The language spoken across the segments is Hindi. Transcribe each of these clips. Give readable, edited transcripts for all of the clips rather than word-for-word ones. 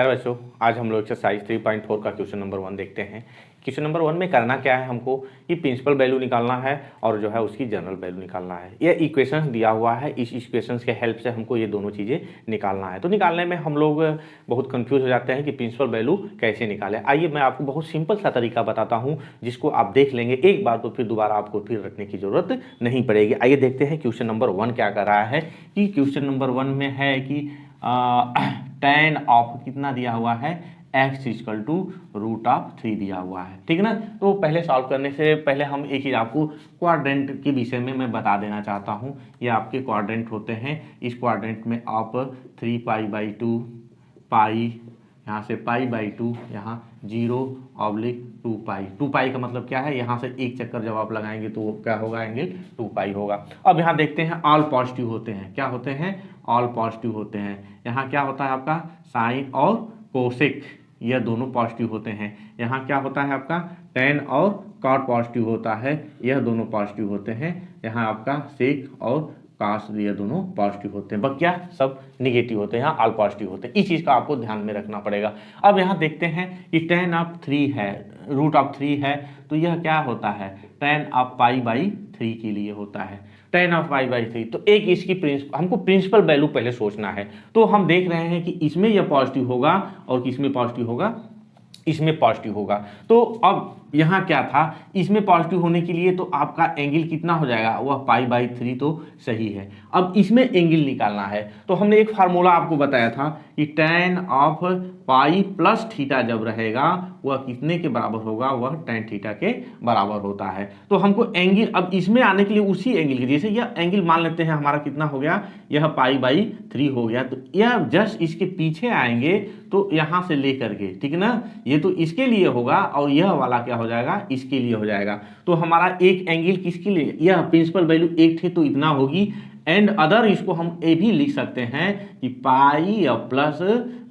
प्यारे बच्चों, आज हम लोग एक्सरसाइज 3.4 का क्वेश्चन नंबर 1 देखते हैं। क्वेश्चन नंबर 1 में करना क्या है, हमको ये प्रिंसिपल वैल्यू निकालना है और जो है उसकी जनरल वैल्यू निकालना है। ये इक्वेशंस दिया हुआ है, इस इक्वेशंस के हेल्प से हमको ये दोनों चीज़ें निकालना है। तो निकालने में हम लोग बहुत कंफ्यूज हो जाते हैं कि प्रिंसिपल वैल्यू कैसे निकालें। आइए मैं आपको बहुत सिंपल सा तरीका बताता हूँ, जिसको आप देख लेंगे एक बार तो फिर दोबारा आपको फिर रखने की जरूरत नहीं पड़ेगी। आइए देखते हैं क्वेश्चन नंबर 1 क्या कर रहा है। कि क्वेश्चन नंबर 1 में है कि tan ऑफ कितना दिया हुआ है, x इक्वल टू √3 दिया हुआ है। ठीक है ना। तो पहले सॉल्व करने से पहले हम एक चीज़ आपको क्वाड्रेंट के विषय में मैं बता देना चाहता हूँ। ये आपके क्वाड्रेंट होते हैं। इस क्वाड्रेंट में आप 3π/2 पाई, यहाँ से π/2, यहाँ 0/2π। 2π का मतलब क्या है, यहाँ से एक चक्कर जब आप लगाएंगे तो वो क्या होगा, एंगल 2π होगा। अब यहाँ देखते हैं ऑल पॉजिटिव होते हैं। क्या होते हैं, ऑल पॉजिटिव होते हैं। यहाँ क्या होता है आपका साइन और कोसेक, यह दोनों पॉजिटिव होते हैं। यहाँ क्या होता है आपका टेन और कॉट पॉजिटिव होता है, यह दोनों पॉजिटिव होते हैं। यहाँ आपका सेक और काश ये दोनों पॉजिटिव होते हैं, क्या सब निगेटिव होते हैं, यहाँ ऑल पॉजिटिव होते हैं। इस चीज़ का आपको ध्यान में रखना पड़ेगा। अब यहाँ देखते हैं कि tan(3) है, √3 है, तो यह क्या होता है, tan(π/3) के लिए होता है, tan(π/3). तो एक इसकी हमको प्रिंसिपल वैल्यू पहले सोचना है। तो हम देख रहे हैं कि इसमें यह पॉजिटिव होगा और किसमें पॉजिटिव होगा, इसमें पॉजिटिव होगा। तो अब यहाँ क्या था, इसमें पॉजिटिव होने के लिए तो आपका एंगल कितना हो जाएगा, वह π/3 तो सही है। अब इसमें एंगल निकालना है, तो हमने एक फार्मूला आपको बताया था कि tan of pi plus theta जब रहेगा वह कितने के बराबर होगा, वह tan थीटा के बराबर होता है। तो हमको एंगल अब इसमें आने के लिए उसी एंगल के, जैसे यह एंगल मान लेते हैं हमारा कितना हो गया, यह π/3 हो गया। तो यह जस्ट इसके पीछे आएंगे तो यहाँ से लेकर के, ठीक है ना, ये तो इसके लिए होगा और यह वाला क्या हो जाएगा, इसके लिए हो जाएगा। तो हमारा एक एंगल किसके लिए, यह प्रिंसिपल वैल्यू एक थे तो इतना होगी, एंड अदर इसको हम ये भी लिख सकते हैं कि पाई प्लस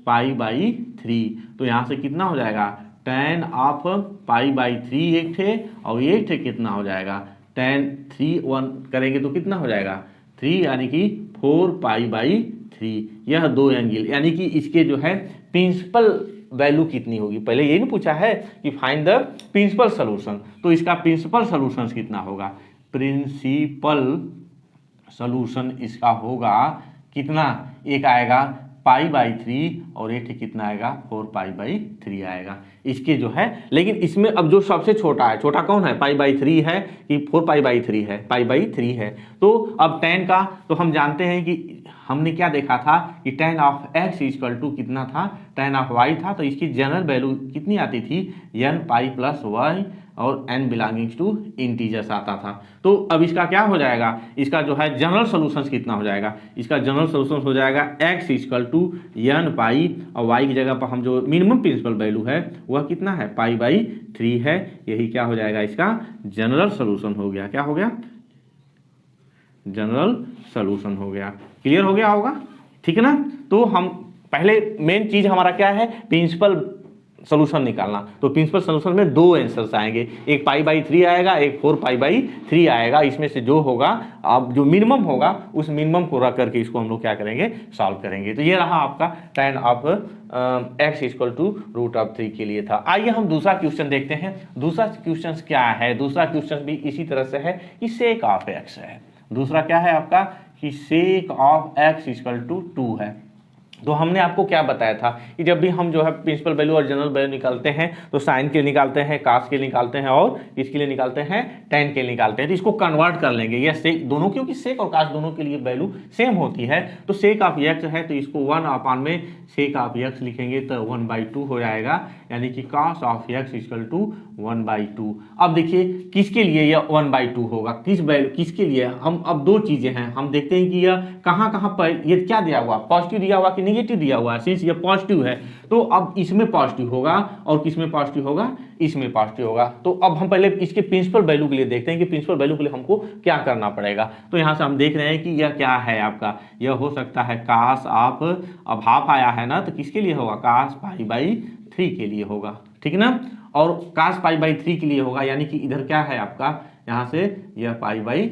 π/3। तो यहाँ से कितना हो जाएगा, tan ऑफ π/3 एक थे और एक थे कितना हो जाएगा, tan 3 1 करेंगे तो कितना हो जाएगा 3, यानी कि 4π/3। यह दो एंगल, यानी कि इसके जो है प्रिंसिपल वैल्यू कितनी होगी। पहले ये नहीं पूछा है कि फाइंड द प्रिंसिपल सोल्यूशन, तो इसका प्रिंसिपल सोल्यूशन कितना होगा, प्रिंसिपल सोल्यूशन इसका होगा कितना, एक आएगा π/3 और एक कितना आएगा 4π/3 आएगा इसके जो है। लेकिन इसमें अब जो सबसे छोटा है, छोटा कौन है, π/3 है कि 4π/3 है, π/3 है। तो अब tan का तो हम जानते हैं कि हमने क्या देखा था कि tan of x equal to कितना था, tan ऑफ y था। तो इसकी जनरल वैल्यू कितनी आती थी, n π + y और n बिलोंगिंग्स टू इंटीजर्स आता था। तो अब इसका क्या हो जाएगा, इसका जो है जनरल सोल्यूशन कितना हो जाएगा, इसका जनरल सोल्यूशन हो जाएगा x इक्वल टू n π और y की जगह पर हम जो मिनिमम प्रिंसिपल वैल्यू है वह कितना है, π/3 है। यही क्या हो जाएगा, इसका जनरल सोल्यूशन हो गया। क्या हो गया, जनरल सोल्यूशन हो गया। क्लियर हो गया होगा, ठीक है ना। तो हम पहले मेन चीज हमारा क्या है, प्रिंसिपल सोल्यूशन निकालना। तो प्रिंसिपल सोल्यूशन में दो आंसर्स आएंगे, एक π/3 आएगा, एक 4π/3 आएगा। इसमें से जो होगा, अब जो मिनिमम होगा उस मिनिमम को रख करके इसको हम लोग क्या करेंगे, सॉल्व करेंगे। तो ये रहा आपका tan of x equal to √3 के लिए था। आइए हम दूसरा क्वेश्चन देखते हैं। दूसरा क्वेश्चन क्या है, दूसरा क्वेश्चन भी इसी तरह से है कि सेक ऑफ x है। दूसरा क्या है आपका कि sec of x equal to 2 है। तो हमने आपको क्या बताया था कि जब भी हम जो है प्रिंसिपल वैल्यू और जनरल वैल्यू निकालते हैं तो साइन के निकालते हैं, कास के निकालते हैं और किसके लिए निकालते हैं, tan के निकालते हैं। तो इसको कन्वर्ट कर लेंगे, यह सेक दोनों, क्योंकि सेक और कास दोनों के लिए वैल्यू सेम होती है। तो सेक ऑफ x है तो इसको 1 में सेक ऑफ x लिखेंगे तो 1/2 हो जाएगा, यानी कि cos of x equal to 1/2। अब देखिए किसके लिए यह 1/2 होगा, किस वैल्यू किसके लिए, हम अब दो चीजें हैं, हम देखते हैं कि यह कहाँ कहाँ पर ये क्या दिया हुआ, पॉजिटिव दिया हुआ कि नेगेटिव दिया हुआ है। सिंस ये पॉजिटिव है तो अब इसमें पॉजिटिव होगा और किसमें पॉजिटिव होगा, इसमें पॉजिटिव होगा। तो अब हम पहले इसके प्रिंसिपल वैल्यू के लिए देखते हैं कि प्रिंसिपल वैल्यू के लिए हमको क्या करना पड़ेगा। तो यहाँ से हम देख रहे हैं कि यह क्या है आपका, यह हो सकता है कास ऑफ, अब हाफ आया है ना तो किसके लिए होगा, cos π/3 के लिए होगा, ठीक है ना। और cos π/3 के लिए होगा, यानी कि इधर क्या है आपका, यहाँ से यह π/3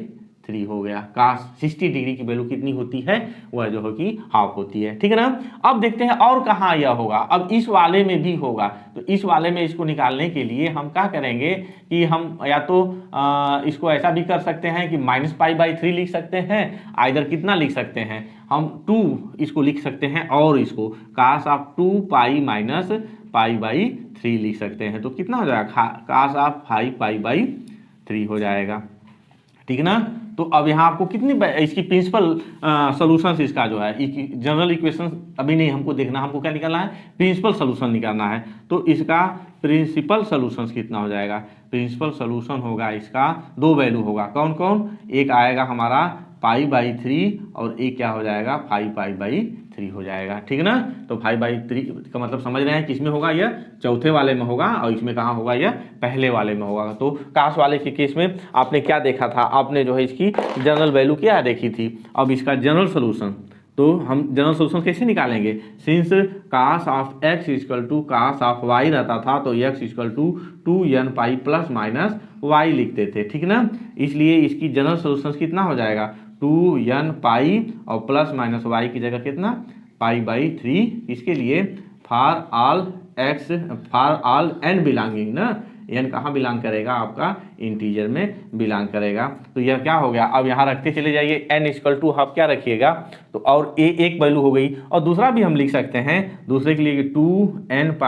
3 हो गया। cos 60 डिग्री की वैल्यू कितनी होती है, वह जो है कि हाफ होती है, ठीक है ना। अब देखते हैं और कहाँ यह होगा। अब इस वाले में भी होगा, तो इस वाले में इसको निकालने के लिए हम क्या करेंगे कि हम या तो इसको ऐसा भी कर सकते हैं कि -π/3 लिख सकते हैं, आइदर कितना लिख सकते हैं हम 2 इसको लिख सकते हैं, और इसको cos ऑफ 2π - π/3 लिख सकते हैं। तो कितना हो जाएगा, cos ऑफ 5π/3 हो जाएगा, ठीक ना। तो अब यहाँ आपको कितनी इसकी प्रिंसिपल सॉल्यूशंस इसका जो है जनरल इक्वेशन अभी नहीं हमको देखना, हमको क्या निकालना है, प्रिंसिपल सॉल्यूशन निकालना है। तो इसका प्रिंसिपल सॉल्यूशंस कितना हो जाएगा, प्रिंसिपल सॉल्यूशन होगा इसका 2 वैल्यू होगा, कौन कौन, एक आएगा हमारा π/3 और एक क्या हो जाएगा 5π/3 हो जाएगा, ठीक है ना। तो 5/3 का मतलब समझ रहे हैं किसमें होगा, यह चौथे वाले में होगा, और इसमें कहाँ होगा, यह पहले वाले में होगा। तो कास वाले के केस में आपने क्या देखा था, आपने जो है इसकी जनरल वैल्यू क्या देखी थी। अब इसका जनरल सोल्यूशन, तो हम जनरल सोल्यूशन कैसे निकालेंगे, since cos of x equal to cos of y रहता था, तो x equal to 2nπ plus minus y लिखते थे, ठीक ना। इसलिए इसकी जनरल सोल्यूशन कितना हो जाएगा 2nπ और प्लस माइनस y की जगह कितना π/3। इसके लिए फॉर ऑल n बिलोंगिंग ना, n कहाँ बिलोंग करेगा, आपका इंटीजर में बिलोंग करेगा। तो यह क्या हो गया, अब यहाँ रखते चले जाइए n इक्वल टू आप क्या रखिएगा, तो और एक वैल्यू हो गई, और दूसरा भी हम लिख सकते हैं, दूसरे के लिए 2nπ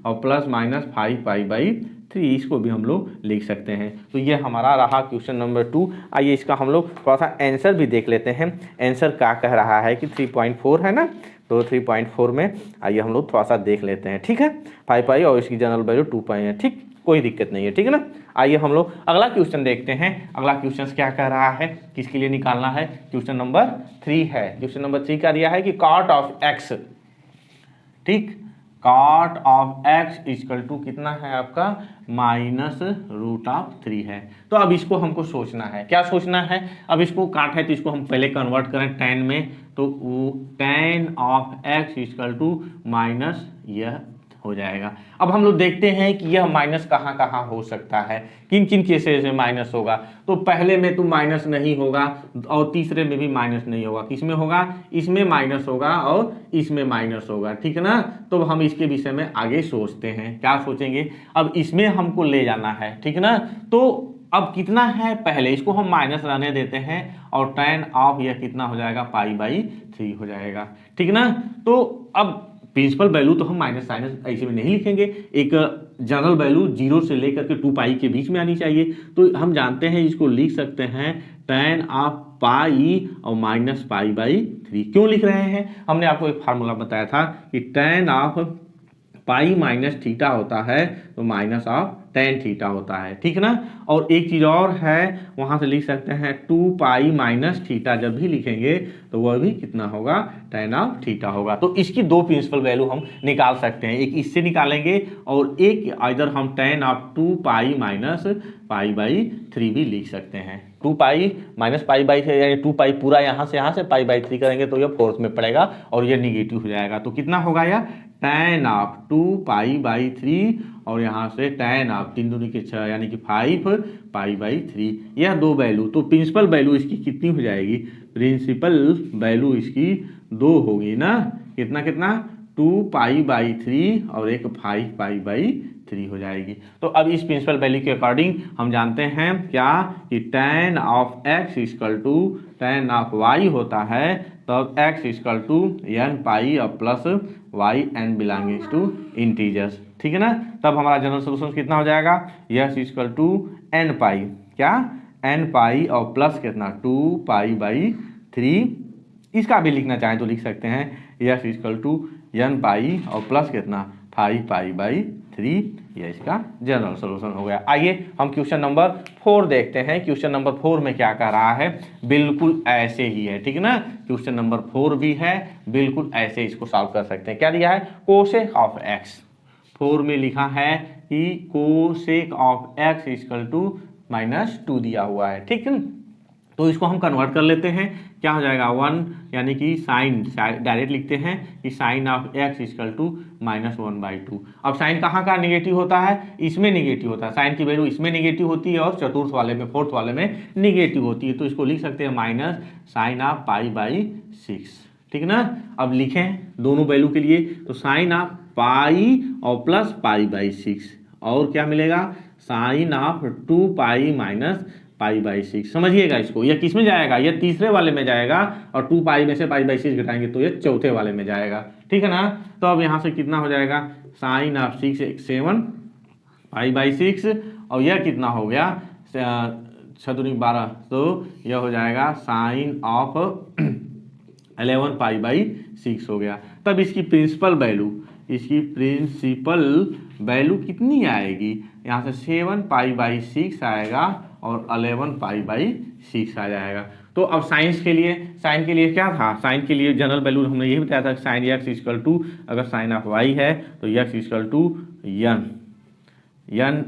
और प्लस माइनस 5π/3, इसको भी हम लोग लिख सकते हैं। तो ये हमारा रहा क्वेश्चन नंबर 2। आइए इसका हम लोग थोड़ा सा आंसर भी देख लेते हैं। आंसर क्या कह रहा है कि 3.4 है ना, तो 3.4 में आइए हम लोग थोड़ा सा देख लेते हैं, ठीक है। 5π और इसकी जनरल वैल्यू 2π है, ठीक, कोई दिक्कत नहीं है, ठीक है ना। आइए हम लोग अगला क्वेश्चन देखते हैं। अगला क्वेश्चन क्या कह रहा है, किसके लिए निकालना है, क्वेश्चन नंबर 3 है। क्वेश्चन नंबर 3 का दिया है कि cot ऑफ x, ठीक, cot of x equal to कितना है आपका -√3 है। तो अब इसको हमको सोचना है, क्या सोचना है, अब इसको काट है तो इसको हम पहले कन्वर्ट करें tan में, तो tan of x equal to minus यह हो जाएगा। अब हम लोग देखते हैं कि यह माइनस कहाँ कहाँ हो सकता है, किन किन केसेस में माइनस होगा। तो पहले में तो माइनस नहीं होगा, और तीसरे में भी माइनस नहीं होगा, किसमें होगा, इसमें माइनस होगा और इसमें माइनस होगा, ठीक है ना। तो हम इसके विषय में आगे सोचते हैं, क्या सोचेंगे, अब इसमें हमको ले जाना है, ठीक है ना। तो अब कितना है, पहले इसको हम माइनस रहने देते हैं, और tan ऑफ यह कितना हो जाएगा π/3 हो जाएगा, ठीक ना। तो अब प्रिंसिपल वैल्यू तो हम माइनस साइनस ऐसे में नहीं लिखेंगे, एक जनरल वैल्यू 0 से लेकर के 2π के बीच में आनी चाहिए। तो हम जानते हैं इसको लिख सकते हैं tan ऑफ पाई और माइनस π/3। क्यों लिख रहे हैं, हमने आपको एक फार्मूला बताया था कि tan of pi minus theta होता है, तो माइनस ऑफ tan थीटा होता है, ठीक ना। और एक चीज़ और है, वहाँ से लिख सकते हैं 2π माइनस थीटा, जब भी लिखेंगे तो वह भी कितना होगा tan ऑफ थीटा होगा। तो इसकी 2 प्रिंसिपल वैल्यू हम निकाल सकते हैं, एक इससे निकालेंगे और एक इधर हम tan ऑफ 2π माइनस π/3 भी लिख सकते हैं। 2π माइनस π/3 यानी 2π पूरा यहाँ से π/3 करेंगे तो यह फोर्थ में पड़ेगा और यह निगेटिव हो जाएगा। तो कितना होगा यह tan ऑफ 2π/3 और यहाँ से tan ऑफ 3 दूनी के 6 यानी कि 5π/3, यह 2 वैल्यू। तो प्रिंसिपल वैल्यू इसकी कितनी हो जाएगी, प्रिंसिपल वैल्यू इसकी 2 होगी ना, कितना कितना 2π/3 और एक 5π/3 हो जाएगी। तो अब इस प्रिंसिपल वैल्यू के अकॉर्डिंग हम जानते हैं क्या कि tan of x equal to tan of y होता है, तब x इक्वल टू n π और plus y n belongings to integers, ठीक है ना। तब हमारा जनरल सोल्यूशन कितना हो जाएगा, यस इक्वल टू n π, क्या n π और प्लस कितना 2π/3। इसका भी लिखना चाहें तो लिख सकते हैं यस इक्वल टू n π और प्लस कितना 5π/3, यह इसका जनरल सोल्यूशन हो गया। आइए हम क्वेश्चन नंबर 4 देखते हैं। क्वेश्चन नंबर 4 में क्या कह रहा है, बिल्कुल ऐसे ही है, ठीक है ना। क्वेश्चन नंबर 4 भी है, बिल्कुल ऐसे इसको सॉल्व कर सकते हैं। क्या दिया है, कोसेक ऑफ x, 4 में लिखा है कि cosec of x equal to -2 दिया हुआ है, ठीक है। तो इसको हम कन्वर्ट कर लेते हैं, क्या हो जाएगा 1 यानी कि साइन डायरेक्ट लिखते हैं कि sine of x equal to -1/2। अब साइन कहाँ का निगेटिव होता है, इसमें निगेटिव होता है, साइन की वैल्यू इसमें निगेटिव होती है और चतुर्थ वाले में, फोर्थ वाले में निगेटिव होती है, तो इसको लिख सकते हैं माइनस साइन ऑफ π/6, ठीक ना। अब लिखें दोनों वैल्यू के लिए, तो साइन ऑफ पाई और प्लस π/6 और क्या मिलेगा साइन ऑफ 2π माइनस π/6। समझिएगा इसको, यह किस में जाएगा, यह तीसरे वाले में जाएगा और 2π में से π/6 घटाएंगे तो यह चौथे वाले में जाएगा, ठीक है ना। तो अब यहाँ से कितना हो जाएगा साइन ऑफ 6 7 π/6 और यह कितना हो गया 6×12, तो यह हो जाएगा साइन ऑफ 11 π/6 हो गया। तब इसकी प्रिंसिपल वैल्यू कितनी आएगी, यहाँ से 7 π/6 आएगा और 11 π/6 आ जाएगा। तो अब साइन के लिए क्या था, साइन के लिए जनरल वैल्यू हमने यही बताया था साइन x इक्वल टू, अगर साइन ऑफ y है तो x equal to n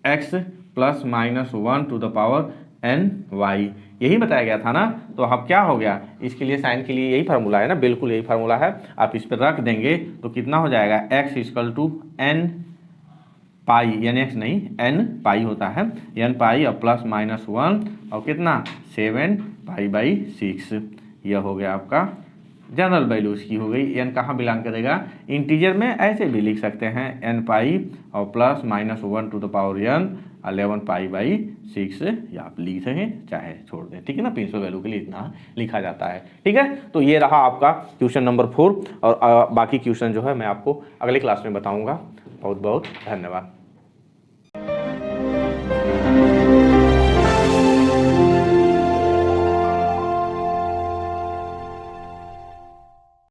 x plus -1 to the power n y, यही बताया गया था ना। तो अब क्या हो गया, इसके लिए साइन के लिए यही फार्मूला है ना, बिल्कुल यही फार्मूला है। आप इस पर रख देंगे तो कितना हो जाएगा x इक्वल टू n पाई, यानी x नहीं n पाई होता है, n पाई और प्लस -1 और कितना 7 π/6, यह हो गया आपका जनरल वैल्यू इसकी हो गई। n कहाँ बिलोंग करेगा, इंटीजर में ऐसे भी लिख सकते हैं n पाई और plus -1 to the power n 11 π/6, या आप लिख सकें चाहे छोड़ दें, ठीक है ना। प्रिंसिपल वैल्यू के लिए इतना लिखा जाता है, ठीक है। तो ये रहा आपका क्वेश्चन नंबर 4 और बाकी क्वेश्चन जो है मैं आपको अगले क्लास में बताऊंगा। बहुत बहुत धन्यवाद।